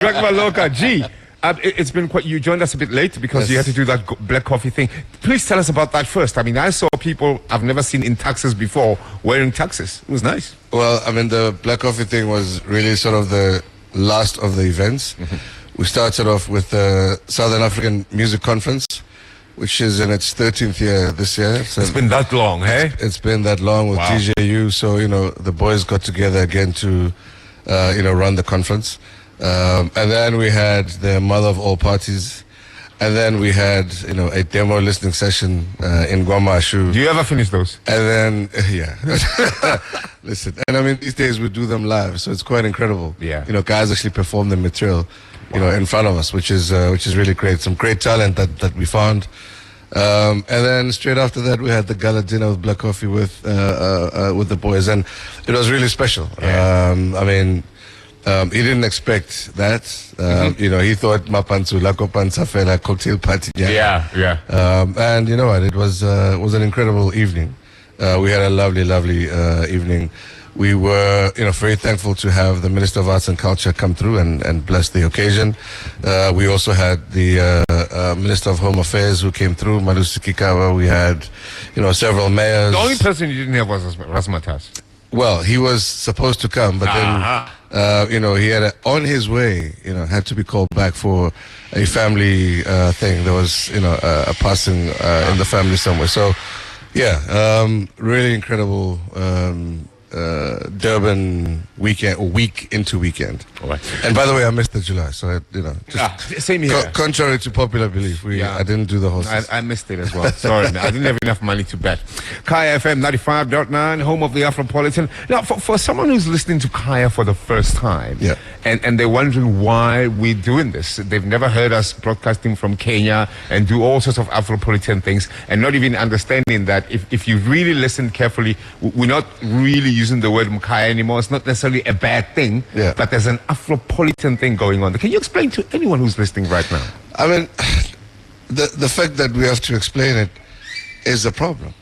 Greg Maloka, G. It's been quite. You joined us a bit late because you had to do that black coffee thing. Please tell us about that first. I mean, I saw people I've never seen in tuxes before wearing tuxes. It was nice. Well, I mean, the black coffee thing was really sort of the last of the events. We started off with the Southern African Music Conference, which is in its 13th year this year. So it's been that long, hey? It's been that long with DJU. So, you know, the boys got together again to, run the conference. And then we had the mother of all parties. And then we had, a demo listening session in Guamashu. Do you ever finish those? And then, listen, and I mean, these days we do them live, so it's quite incredible. Yeah. Guys actually perform the material, in front of us, which is really great. Some great talent that we found. And then straight after that, we had the gala dinner with black coffee with the boys, and it was really special. Yeah. He didn't expect that. He thought Mapansu Lako Pansafela cocktail party. And you know what? It was an incredible evening. We had a lovely evening. We were, very thankful to have the Minister of Arts and Culture come through and bless the occasion. We also had the Minister of Home Affairs who came through, Malusi Kikawa. We had, several mayors. The only person you didn't have was Rasmatas. Well, he was supposed to come, but then, he had on his way, had to be called back for a family thing. There was, a passing in the family somewhere. So, really incredible Durban weekend, or week into weekend. All right. And by the way, I missed the July, so same here. Contrary to popular belief, I didn't do the whole. I missed it as well. Sorry, I didn't have enough money to bet. Kaya FM 95.9, home of the Afropolitan. Now, for someone who's listening to Kaya for the first time, and they're wondering why we're doing this, they've never heard us broadcasting from Kenya and do all sorts of Afropolitan things, and not even understanding that if you really listen carefully, we're not really using the word Mkaya anymore. It's not necessarily a bad thing, but there's an Afropolitan thing going on. Can you explain to anyone who's listening right now? I mean, the fact that we have to explain it is a problem.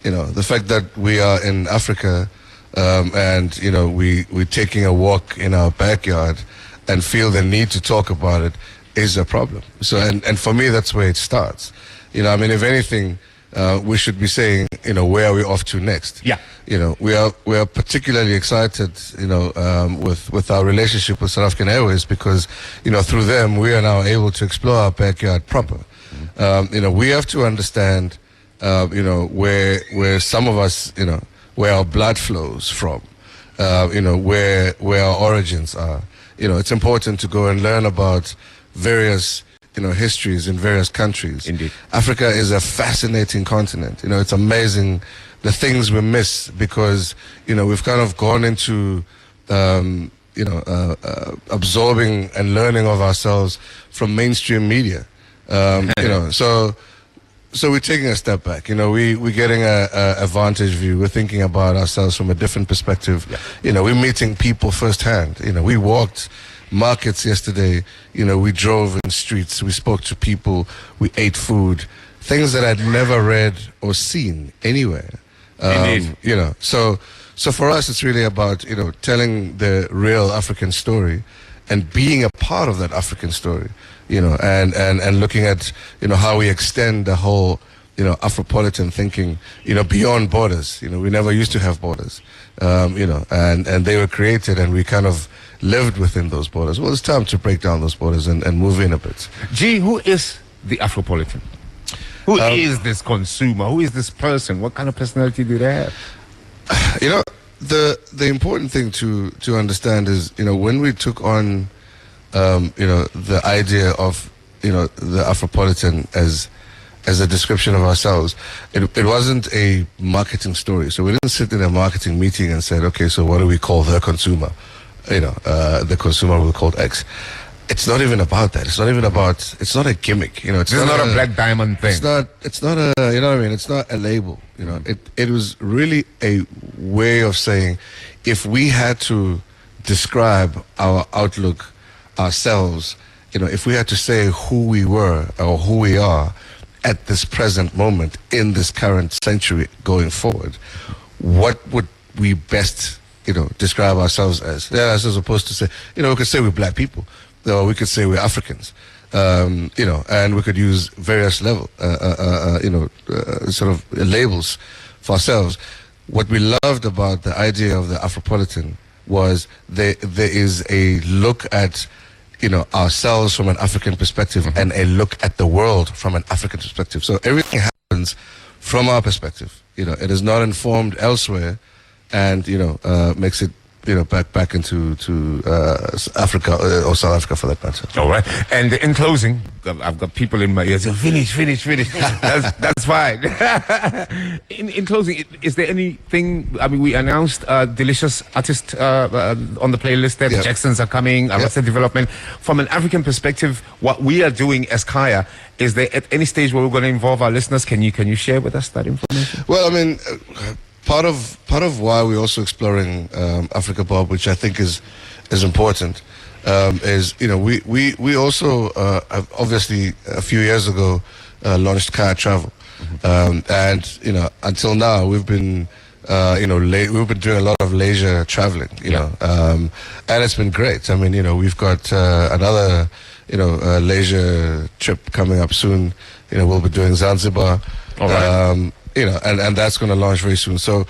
The fact that we are in Africa and, we're taking a walk in our backyard and feel the need to talk about it is a problem. So, and for me, that's where it starts. If anything, we should be saying, where are we off to next? Yeah. We are particularly excited, with our relationship with South African Airways because, through them, we are now able to explore our backyard proper. We have to understand, where some of us, where our blood flows from, where our origins are. It's important to go and learn about various histories in various countries. Indeed. Africa is a fascinating continent. It's amazing the things we miss because, we've kind of gone into, absorbing and learning of ourselves from mainstream media. So we're taking a step back. We're getting a vantage view. We're thinking about ourselves from a different perspective. We're meeting people firsthand. We walked markets yesterday, we drove in streets, we spoke to people, we ate food, things that I'd never read or seen anywhere. So for us, it's really about, telling the real African story and being a part of that African story, and looking at, how we extend the whole, Afropolitan thinking, beyond borders. We never used to have borders, and they were created and we kind of lived within those borders. Well, it's time to break down those borders and move in a bit. G, who is the Afropolitan? Who is this consumer? Who is this person? What kind of personality do they have? The important thing to understand is, when we took on, the idea of, the Afropolitan as a description of ourselves, it wasn't a marketing story. So we didn't sit in a marketing meeting and said, okay, so what do we call the consumer? The consumer will call X. It's not even about that. It's not a gimmick. It's not a black diamond thing. It's not a, it's not a label. It was really a way of saying, if we had to describe our outlook, ourselves, if we had to say who we were or who we are at this present moment in this current century going forward, what would we best, describe ourselves as? As opposed to say, we could say we're black people. or we could say we're Africans. You know, and we could use various level, sort of labels for ourselves. What we loved about the idea of the Afropolitan was there is a look at, you know, ourselves from an African perspective and a look at the world from an African perspective. So everything happens from our perspective. You know, it is not informed elsewhere, and you know, makes it, you know, back into Africa or South Africa for that matter. All right. And in closing, I've got people in my ears saying, finish. That's fine. in closing, is there anything? I mean, we announced delicious artist on the playlist. There, the Jacksons are coming. Arrested Development. From an African perspective, what we are doing as Kaya, is there at any stage where we're going to involve our listeners? Can you share with us that information? Well, I mean. Part of why we're also exploring Africa Bob, which I think is important, is, you know, we also obviously a few years ago launched Kaya Travel, and you know, until now we've been we've been doing a lot of leisure traveling, you know, and it's been great. I mean, you know, we've got another leisure trip coming up soon. You know, we'll be doing Zanzibar. All right. You know, and that's going to launch very soon. So,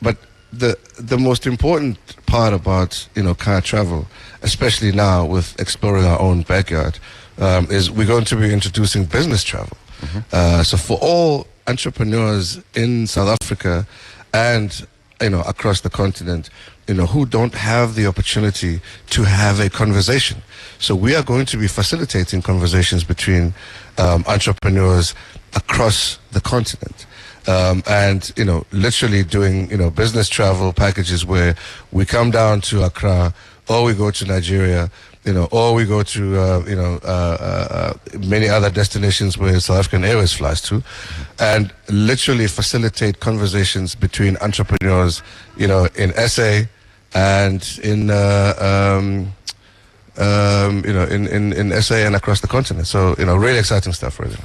but the most important part about, you know, Kaya Travel, especially now with exploring our own backyard, is we're going to be introducing business travel. So for all entrepreneurs in South Africa and, you know, across the continent, you know, who don't have the opportunity to have a conversation. So we are going to be facilitating conversations between entrepreneurs across the continent. And, you know, literally doing, you know, business travel packages where we come down to Accra, or we go to Nigeria, you know, or we go to, many other destinations where South African Airways flies to, and literally facilitate conversations between entrepreneurs, you know, in SA and in, in SA and across the continent. So, you know, really exciting stuff, really.